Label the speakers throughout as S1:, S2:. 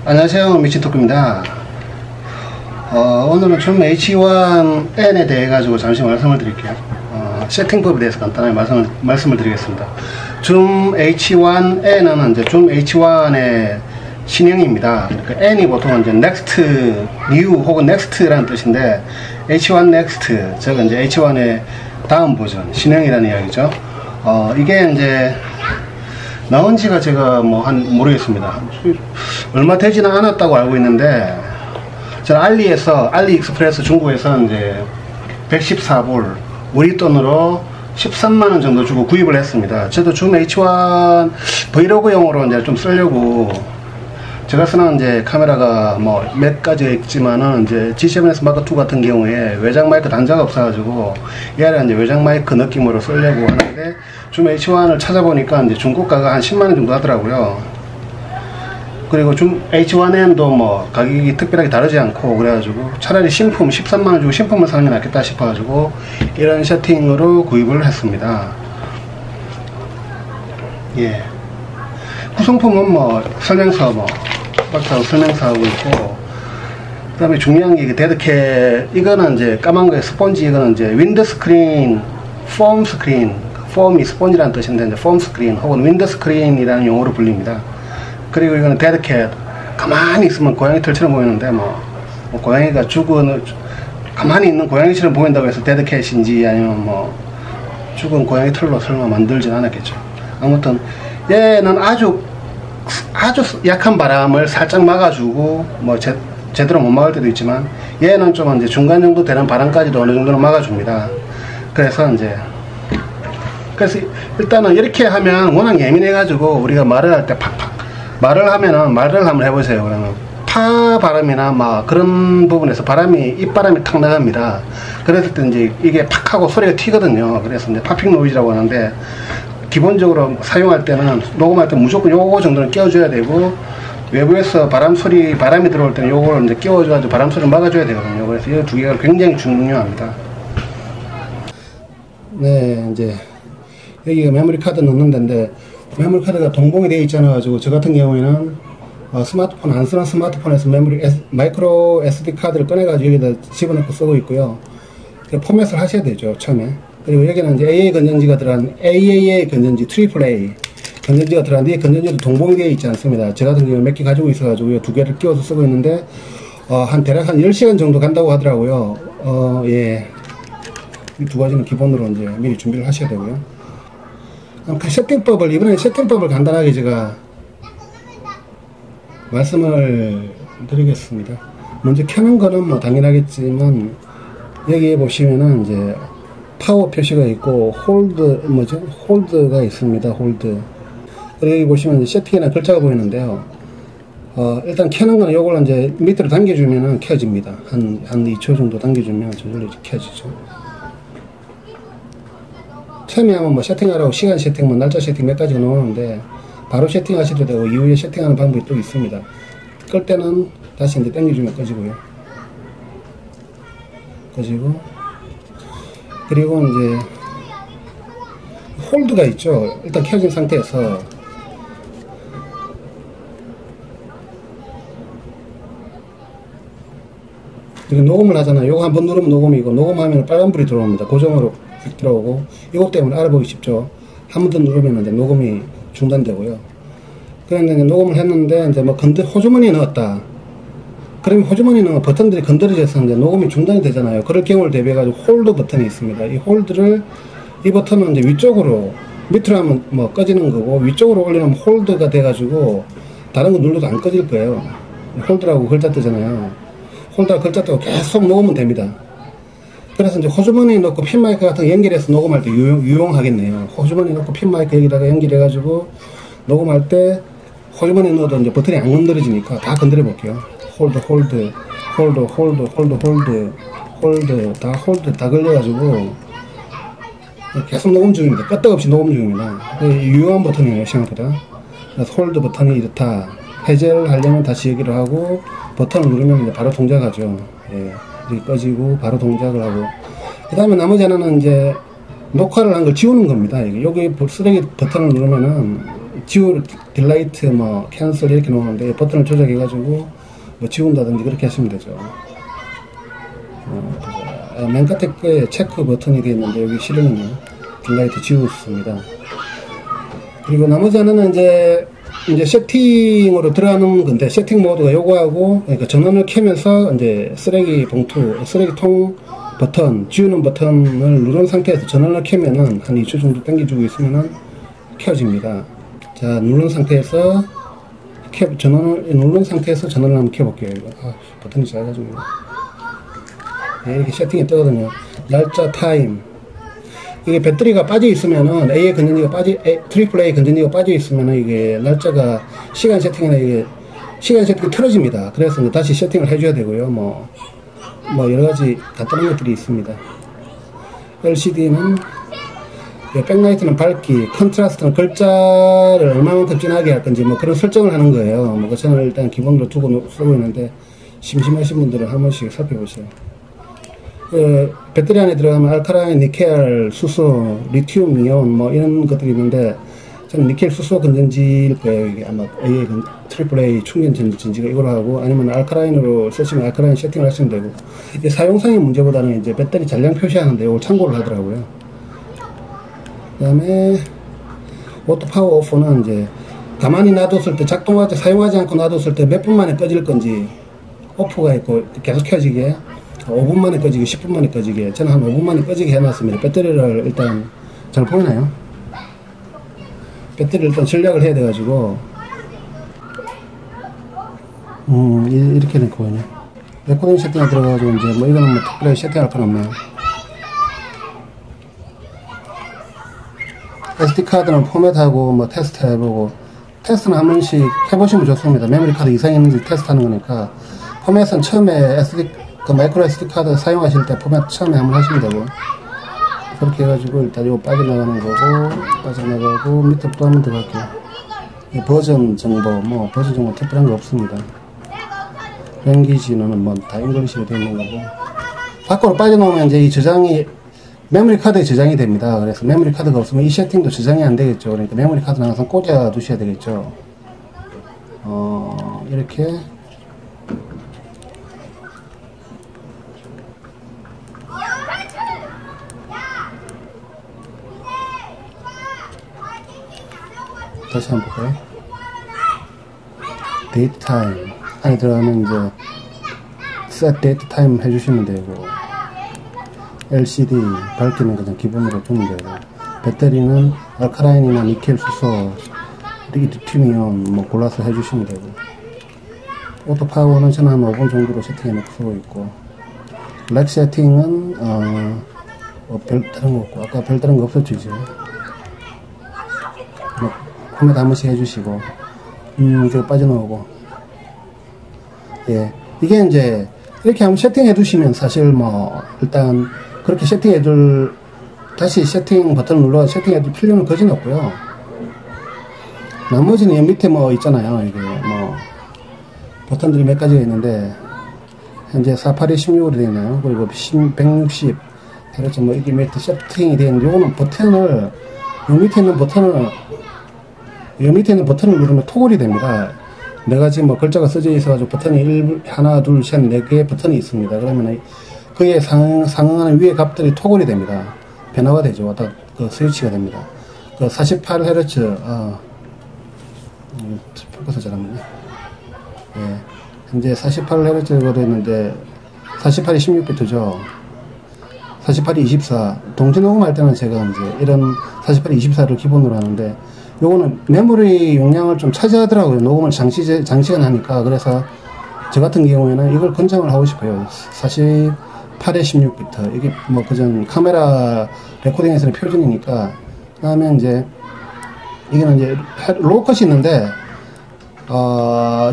S1: 안녕하세요, 미친토크입니다. 오늘은 줌 H1N에 대해 가지고 잠시 말씀을 드릴게요. 세팅법에 대해서 간단하게 말씀을 드리겠습니다. 줌 H1N은 이제 줌 H1의 신형입니다. 그러니까 N이 보통 이제 Next, New 혹은 Next라는 뜻인데 H1 Next, 즉 이제 H1의 다음 버전, 신형이라는 이야기죠. 이게 이제 나온 지가 제가 모르겠습니다. 얼마 되지는 않았다고 알고 있는데, 저는 알리익스프레스 중국에서 이제 114불, 우리 돈으로 13만원 정도 주고 구입을 했습니다. 저도 줌 H1 브이로그용으로 이제 좀 쓰려고, 제가 쓰는 이제 카메라가 몇 가지가 있지만은 이제 G7S Mark II 같은 경우에 외장 마이크 단자가 없어가지고 이 아래 이제 외장 마이크 느낌으로 쓰려고 하는데, 줌 H1을 찾아보니까 이제 중고가가 한 10만원 정도 하더라고요. 그리고 줌 H1N도 가격이 특별하게 다르지 않고, 그래가지고 차라리 신품 13만원 주고 신품을 사는 게 낫겠다 싶어가지고 이런 세팅으로 구입을 했습니다. 예. 구성품은 설명서 박스하고 설명서하고 있고, 그 다음에 중요한 게 데드캣, 이거는 이제 까만 거에 스펀지, 이거는 이제 윈드 스크린, 폼 스크린, 폼이 스펀지라는 뜻인데 이제 폼 스크린 혹은 윈드 스크린이라는 용어로 불립니다. 그리고 이거는 데드캣, 가만히 있으면 고양이 털처럼 보이는데 고양이가 가만히 있는 고양이처럼 보인다고 해서 데드캣인지 아니면 죽은 고양이 털로 설마 만들진 않았겠죠. 아무튼 얘는 아주 약한 바람을 살짝 막아주고, 제대로 못 막을 때도 있지만, 얘는 좀 이제 중간 정도 되는 바람까지도 어느 정도는 막아줍니다. 그래서 일단은 이렇게 하면 워낙 예민해가지고, 우리가 말을 할 때 말을 한번 해보세요. 그러면 파 바람이나 그런 부분에서 입바람이 탁 나갑니다. 그랬을 때 이제 이게 팍 하고 소리가 튀거든요. 그래서 이제 파핑 노이즈라고 하는데, 기본적으로 사용할 때는, 녹음할 때 무조건 요거 정도는 끼워줘야 되고, 외부에서 바람이 들어올 때는 요거를 이제 끼워줘가지고 바람 소리를 막아줘야 되거든요. 그래서 이 두 개가 굉장히 중요합니다. 네, 이제 여기가 메모리 카드 넣는 데인데, 메모리 카드가 동봉이 되어 있잖아 가지고, 저 같은 경우에는 스마트폰 안 쓰는 스마트폰에서 마이크로 SD 카드를 꺼내가지고 여기다 집어넣고 쓰고 있고요. 포맷을 하셔야 되죠, 처음에. 그리고 여기는 이제 AA 건전지가 들어간 AAA 건전지, AAA 건전지가 들어갔는데, 이 건전지도 동봉이 되어 있지 않습니다. 저 같은 경우에 몇 개 가지고 있어가지고 이 두 개를 끼워서 쓰고 있는데, 대략 한 10시간 정도 간다고 하더라고요. 예. 이 두 가지는 기본으로 이제 미리 준비를 하셔야 되고요. 이번에 세팅법을 간단하게 제가 말씀을 드리겠습니다. 먼저 켜는 거는 당연하겠지만, 여기에 보시면은 이제 파워 표시가 있고, 홀드가 있습니다. 홀드. 그리고 여기 보시면 세팅이나 글자가 보이는데요. 일단 켜는 거는 요걸 이제 밑으로 당겨주면은 켜집니다. 한 2초 정도 당겨주면 저절로 켜지죠. 처음에 하면 세팅하라고 시간 세팅, 날짜 세팅 몇 가지가 나오는데, 바로 세팅하셔도 되고, 이후에 세팅하는 방법이 또 있습니다. 끌 때는 다시 이제 당겨주면 꺼지고요. 그리고 이제 홀드가 있죠. 일단 켜진 상태에서 이렇게 녹음을 하잖아요. 요거 한번 누르면 녹음이고, 녹음하면 빨간불이 들어옵니다. 고정으로 들어오고, 이것 때문에 알아보기 쉽죠. 한 번 더 누르면 이제 녹음이 중단되고요. 그런데 이제 녹음을 했는데, 이제 호주머니에 넣었다. 그러면 호주머니 넣으면 버튼들이 건드려져서 이제 녹음이 중단이 되잖아요. 그럴 경우를 대비해가지고 홀드 버튼이 있습니다. 이 버튼은 이제 위쪽으로, 밑으로 하면 꺼지는 거고, 위쪽으로 올리면 홀드가 돼가지고, 다른 거 눌러도 안 꺼질 거예요. 홀드라고 글자 뜨잖아요. 홀드하고 글자 뜨고 계속 녹으면 됩니다. 그래서 이제 호주머니에 넣고 핀마이크 같은 거 연결해서 녹음할 때 유용하겠네요. 호주머니에 넣고 핀마이크 여기다가 연결해가지고 녹음할 때 호주머니에 넣어도 이제 버튼이 안 건드려지니까 다 건드려 볼게요. 홀드 다 걸려가지고 계속 녹음 중입니다. 끄떡없이 녹음 중입니다. 유용한 버튼이에요, 생각보다. 그래서 홀드 버튼이 이렇다. 해제를 하려면 다시 얘기를 하고, 버튼을 누르면 이제 바로 동작하죠. 예. 이렇게 꺼지고 바로 동작을 하고, 그 다음에 나머지 하나는 이제 녹화를 한 걸 지우는 겁니다. 여기 쓰레기 버튼을 누르면은 지우, 딜라이트, 뭐 캔슬 이렇게 나오는데 버튼을 조작해 가지고 뭐 지운다든지 그렇게 하시면 되죠. 맨 끝에 게 체크 버튼이 되어 있는데 여기 실행은요 딜라이트 지웠습니다. 그리고 나머지 하나는 이제 세팅으로 들어가는 건데, 세팅 모드가 요거하고, 그러니까 전원을 켜면서 이제 쓰레기통 버튼, 지우는 버튼을 누른 상태에서 전원을 켜면은 한 2초 정도 당겨주고 있으면은 켜집니다. 자, 누른 상태에서 전원을 한번 켜볼게요. 이거. 버튼이 작아가지고. 네, 이렇게 세팅이 뜨거든요. 날짜, 타임. 이게 배터리가 빠져 있으면은 트리플 A 건전지가 빠져 있으면은 이게 날짜가 시간 세팅이 틀어집니다. 그래서 이제 다시 세팅을 해줘야 되고요. 뭐 여러 가지 간단한 것들이 있습니다. LCD는 백라이트는 밝기, 컨트라스트는 글자를 얼마만큼 진하게 할 건지 뭐 그런 설정을 하는 거예요. 뭐 저는 일단 기본으로 두고 쓰고 있는데 심심하신 분들은 한 번씩 살펴보세요. 배터리 안에 들어가면 알카라인, 니켈, 수소, 리튬 이온 뭐 이런 것들이 있는데 저는 니켈 수소 건전지일 거예요. 이게 아마 트리플 A 충전 전지가 이걸 하고, 아니면 알카라인으로 쓰시면 알카라인 세팅을 하시면 되고, 이게 사용상의 문제보다는 이제 배터리 잔량 표시하는데 이걸 참고를 하더라고요. 그 다음에 오토 파워 오프는 이제 가만히 놔뒀을 때 사용하지 않고 놔뒀을 때 몇 분 만에 꺼질 건지 오프가 있고 계속 켜지게, 5분 만에 꺼지게, 10분 만에 꺼지게. 저는 한 5분 만에 꺼지게 해놨습니다. 배터리를 일단 잘 보이나요? 배터리를 일단 전략을 해야 돼가지고 이렇게 된 거거든요. 레코딩 세팅에 들어가가지고 이제 뭐 이거는 뭐 특별히 세팅할 건 없네요. SD카드는 포맷하고 뭐 테스트 해보고, 테스트는 한 번씩 해보시면 좋습니다. 메모리 카드 이상이 있는지 테스트하는 거니까. 포맷은 처음에 마이크로 SD 카드 사용하실 때 포맷 처음에 한번 하시면 되고, 그렇게 해가지고 일단 이거 빠져나가는 거고 밑에 또 한번 들어갈게요. 버전 정보 특별한 거 없습니다. 랭귀지는 뭐 다 잉글리시로 되어 있는 거고, 밖으로 빠져나오면 이제 이 저장이 메모리 카드에 저장이 됩니다. 그래서 메모리 카드가 없으면 이 세팅도 저장이 안 되겠죠. 그러니까 메모리 카드는 항상 꽂아 두셔야 되겠죠. 이렇게 다시 한번 볼까요? 데이트 타임 안에 들어가면 이제 set 데이트 타임 해주시면 되고, LCD 밝기는 그냥 기본으로 두면 되고, 배터리는 알카라인이나 니켈, 수소, 리튬이온 뭐 골라서 해주시면 되고, 오토 파워는 저는 한 5분 정도로 세팅해 놓고 쓰고 있고, 렉 세팅은 별다른 거 없고, 아까 별다른 거 없었죠 이제. 포맷 한 번씩 해주시고, 이거 빠져나오고. 예, 이게 이제 이렇게 한번 세팅해 두시면 사실 뭐 일단 그렇게 다시 세팅 버튼을 눌러 세팅해 둘 필요는 거진 없고요. 나머지는 이 밑에 뭐 있잖아요. 이게 뭐 버튼들이 몇 가지가 있는데, 현재 482, 16으로 되어 있나요? 그리고 160 Hz 뭐 이게 밑에 세팅이 되어 있는데, 요거는 버튼을 요 밑에 있는 버튼을 누르면 토글이 됩니다. 내가 지금 뭐 글자가 써져 있어가지고 버튼이 하나, 둘, 셋, 네 개의 버튼이 있습니다. 그러면 그에 상응하는 위의 값들이 토글이 됩니다. 변화가 되죠. 그 스위치가 됩니다. 그 48Hz, 포커스 잘합니다. 예. 현재 48Hz가 되는데, 48이 16비트죠. 48이 24. 동시 녹음할 때는 제가 이제 이런 48이 24를 기본으로 하는데, 요거는 메모리 용량을 좀 차지하더라고요. 녹음을 장시간 하니까. 그래서 저 같은 경우에는 이걸 권장을 하고 싶어요. 48에 16비트. 이게 뭐 그전 카메라 레코딩에서는 표준이니까. 그 다음에 이제 이게는 이제 로우컷이 있는데,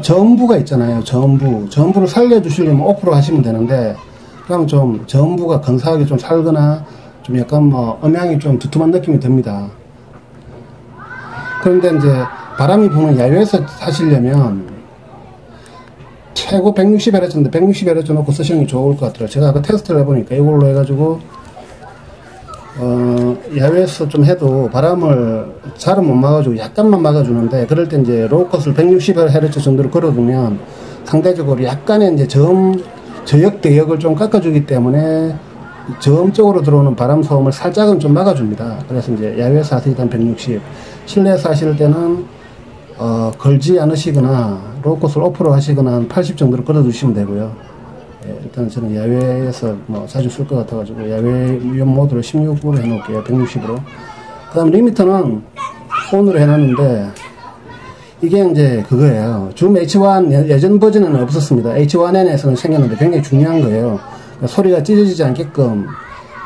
S1: 저음부가 있잖아요. 저음부를 살려주시려면 오프로 하시면 되는데, 그러면 좀 저음부가 근사하게 좀 살거나 좀 약간 뭐 음향이 좀 두툼한 느낌이 듭니다. 그런데 이제 바람이 부는 야외에서 하시려면 최고 160Hz인데 160Hz 놓고 쓰시는 게 좋을 것 같더라고요. 제가 아까 테스트를 해보니까 이걸로 해가지고 야외에서 좀 해도 바람을 잘은 못 막아주고 약간만 막아주는데, 그럴 때 이제 로우컷을 160Hz 정도로 걸어두면 상대적으로 약간의 이제 저역 대역을 좀 깎아주기 때문에 저음적으로 들어오는 바람 소음을 살짝은 좀 막아줍니다. 그래서 이제 야외에서 하실 때는 160, 실내에서 하실 때는 걸지 않으시거나 로우컷을 오프로 하시거나 80 정도로 걸어두시면 되고요. 예, 일단 저는 야외에서 뭐 자주 쓸 것 같아가지고 야외 위험 모드로 16으로 해놓을게요. 160으로. 그 다음 리미터는 ON으로 해놨는데, 이게 이제 그거예요. 줌 H1 예전 버전에는 없었습니다. H1N에서는 생겼는데 굉장히 중요한 거예요. 그러니까 소리가 찢어지지 않게끔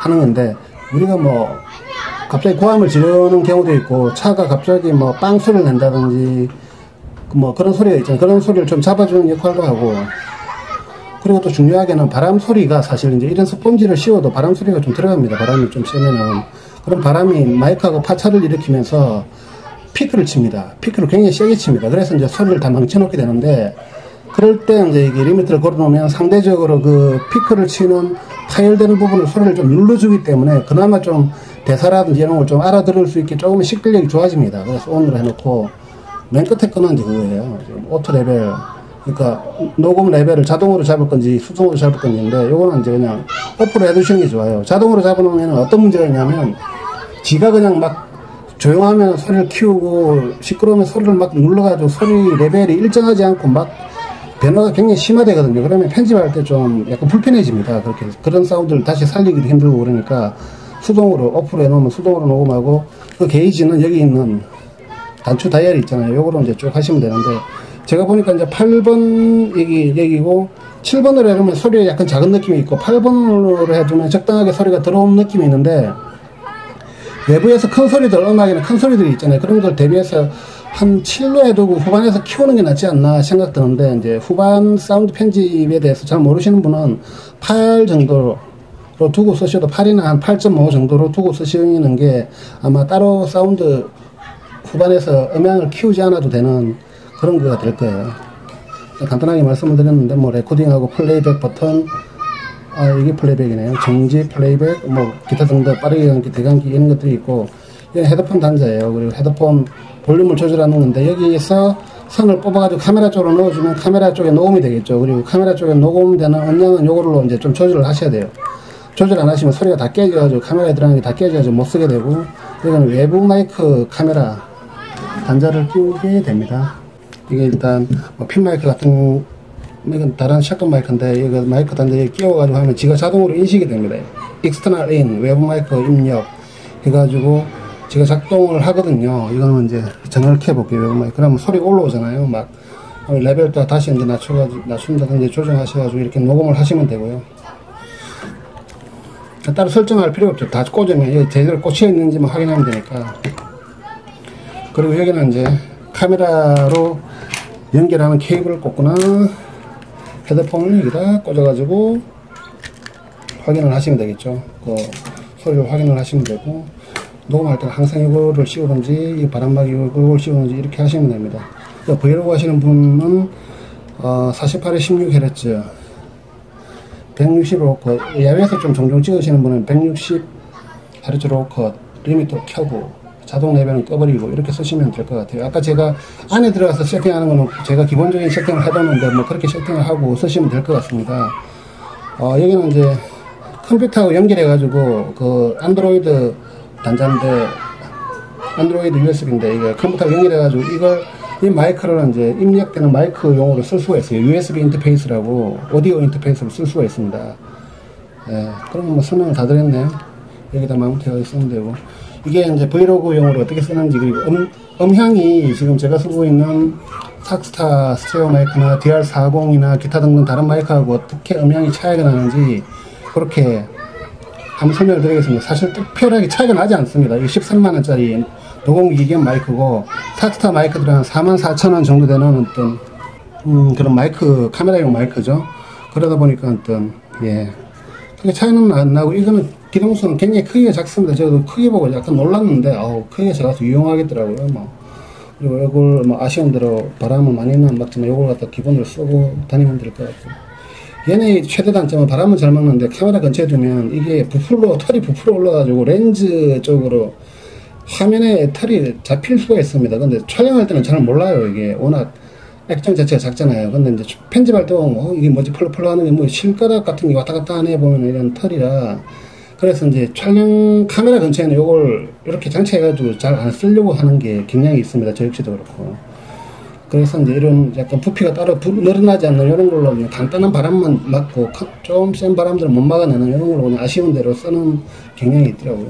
S1: 하는 건데, 우리가 뭐 갑자기 고함을 지르는 경우도 있고, 차가 갑자기 뭐 빵 소리를 낸다든지 뭐 그런 소리가 있잖아요. 그런 소리를 좀 잡아주는 역할도 하고, 그리고 또 중요하게는 바람 소리가 사실 이제 이런 스펀지를 씌워도 바람 소리가 좀 들어갑니다. 바람이 좀 세면은. 그럼 바람이 마이크하고 파차를 일으키면서 피크를 칩니다. 피크를 굉장히 세게 칩니다. 그래서 이제 소리를 다 망쳐놓게 되는데, 그럴 때 이제 이게 리미터를 걸어놓으면 상대적으로 그 피크를 치는 파열되는 부분을 소리를 좀 눌러주기 때문에 그나마 좀 대사라든지 이런 걸 좀 알아들을 수 있게 조금 식별력이 좋아집니다. 그래서 ON으로 해놓고, 맨 끝에 거는 이제 그거예요. 오토 레벨. 그러니까 녹음 레벨을 자동으로 잡을 건지 수동으로 잡을 건지인데, 요거는 이제 그냥 오프로 해두시는 게 좋아요. 자동으로 잡아놓으면 어떤 문제가 있냐면, 지가 그냥 막 조용하면 소리를 키우고 시끄러우면 소리를 막 눌러가지고 소리 레벨이 일정하지 않고 막 변화가 굉장히 심화되거든요. 그러면 편집할 때 좀 약간 불편해집니다. 그런 사운드를 다시 살리기도 힘들고 그러니까 수동으로 오프로 해놓으면 수동으로 녹음하고, 그 게이지는 여기 있는 단추 다이얼이 있잖아요. 요거로 이제 쭉 하시면 되는데, 제가 보니까 이제 8번 여기고 7번으로 해두면 소리가 약간 작은 느낌이 있고, 8번으로 해두면 적당하게 소리가 들어오는 느낌이 있는데, 외부에서 큰 소리들, 음악에는 큰 소리들이 있잖아요. 그런 걸 대비해서 한 7로 해두고 후반에서 키우는 게 낫지 않나 생각 드는데, 이제 후반 사운드 편집에 대해서 잘 모르시는 분은 8 정도로 두고 쓰셔도, 8이나 한 8.5 정도로 두고 쓰시는 게 아마 따로 사운드 후반에서 음향을 키우지 않아도 되는 그런 거가 될 거예요. 간단하게 말씀을 드렸는데, 뭐 레코딩하고 플레이백 버튼, 이게 플레이백이네요. 정지, 플레이백, 뭐 기타 등등 빠르게 감기, 대감기 이런 것들이 있고, 이게 헤드폰 단자예요. 그리고 헤드폰 볼륨을 조절하는 건데, 여기에서 선을 뽑아가지고 카메라 쪽으로 넣어주면 카메라 쪽에 녹음이 되겠죠. 그리고 카메라 쪽에 녹음되는 음량은 요걸로 이제 좀 조절을 하셔야 돼요. 조절 안 하시면 소리가 다 깨져가지고 카메라에 들어가는 게 다 깨져가지고 못 쓰게 되고, 이거는 외부 마이크 카메라 단자를 끼우게 됩니다. 이게 일단 뭐 핀 마이크 같은, 이건 다른 샷건 마이크인데, 이거 마이크 단자에 끼워가지고 하면 지가 자동으로 인식이 됩니다. 익스터널 인, 외부 마이크 입력 해가지고 지가 작동을 하거든요. 이거는 이제 전원을 켜볼게요. 외부 마이크. 그러면 소리가 올라오잖아요. 막 레벨 또 다시 이제 낮춘다든지 조정하셔가지고 이렇게 녹음을 하시면 되고요. 따로 설정할 필요 없죠. 다 꽂으면 여기 제대로 꽂혀 있는지만 확인하면 되니까. 그리고 여기는 이제 카메라로 연결하는 케이블을 꽂거나 헤드폰을 여기다 꽂아가지고 확인을 하시면 되겠죠. 그 소리를 확인을 하시면 되고, 녹음할 때는 항상 이거를 씌우든지 이 바람막이 이걸 씌우든지 이렇게 하시면 됩니다. 브이로그 하시는 분은 48에 16Hz 160 로우컷, 야외에서 좀 종종 찍으시는 분은 160Hz 로우컷 리미터 켜고 자동 레벨은 꺼버리고 이렇게 쓰시면 될 것 같아요. 아까 제가 안에 들어가서 세팅하는 거는 제가 기본적인 세팅을 해뒀는데, 뭐 그렇게 세팅을 하고 쓰시면 될 것 같습니다. 여기는 이제 컴퓨터하고 연결해가지고 그 안드로이드 단자인데, 안드로이드 USB인데, 이게 컴퓨터하고 연결해가지고 이 마이크를 이제 입력되는 마이크용으로 쓸 수가 있어요. USB 인터페이스라고, 오디오 인터페이스로 쓸 수가 있습니다. 예, 그럼 뭐 설명을 다 드렸네요. 여기다 마운트해서 쓰면 되고, 이게 이제 브이로그용으로 어떻게 쓰는지, 그리고 음향이 지금 제가 쓰고 있는 탁스타 스테레오 마이크나 DR40이나 기타 등등 다른 마이크하고 어떻게 음향이 차이가 나는지 그렇게 한번 설명을 드리겠습니다. 사실 특별하게 차이가 나지 않습니다. 이게 13만원짜리 녹음기계 마이크고, 탁스타 마이크들은 한 44,000원 정도 되는 어떤 그런 마이크, 카메라용 마이크죠. 그러다 보니까 어떤, 예, 크게 차이는 안 나고, 이거는 기동성은 굉장히 크기가 작습니다. 저도 크기 보고 약간 놀랐는데, 크기가 작아서 유용하겠더라고요. 뭐. 그리고 이걸 뭐 아쉬운 대로 바람은 많이는 안 맞지만 이걸 갖다 기본으로 쓰고 다니면 될 것 같아요. 얘네 최대 단점은 바람은 잘 막는데 카메라 근처에 두면 이게 털이 부풀어 올라가지고 렌즈 쪽으로 화면에 털이 잡힐 수가 있습니다. 근데 촬영할 때는 잘 몰라요. 이게 워낙 액정 자체가 작잖아요. 근데 이제 편집할 때 보면 이게 뭐지 펄펄 하는 게 뭐 실가락 같은 게 왔다 갔다 하네 보면 이런 털이라. 그래서 이제 촬영 카메라 근처에는 요걸 이렇게 장착해가지고 잘 안 쓰려고 하는 게 경향이 있습니다. 저 역시도 그렇고. 그래서 이제 이런 약간 부피가 따로 늘어나지 않는 이런 걸로 그냥 간단한 바람만 막고 좀 센 바람들을 못 막아내는 이런 걸로 그냥 아쉬운 대로 쓰는 경향이 있더라고요.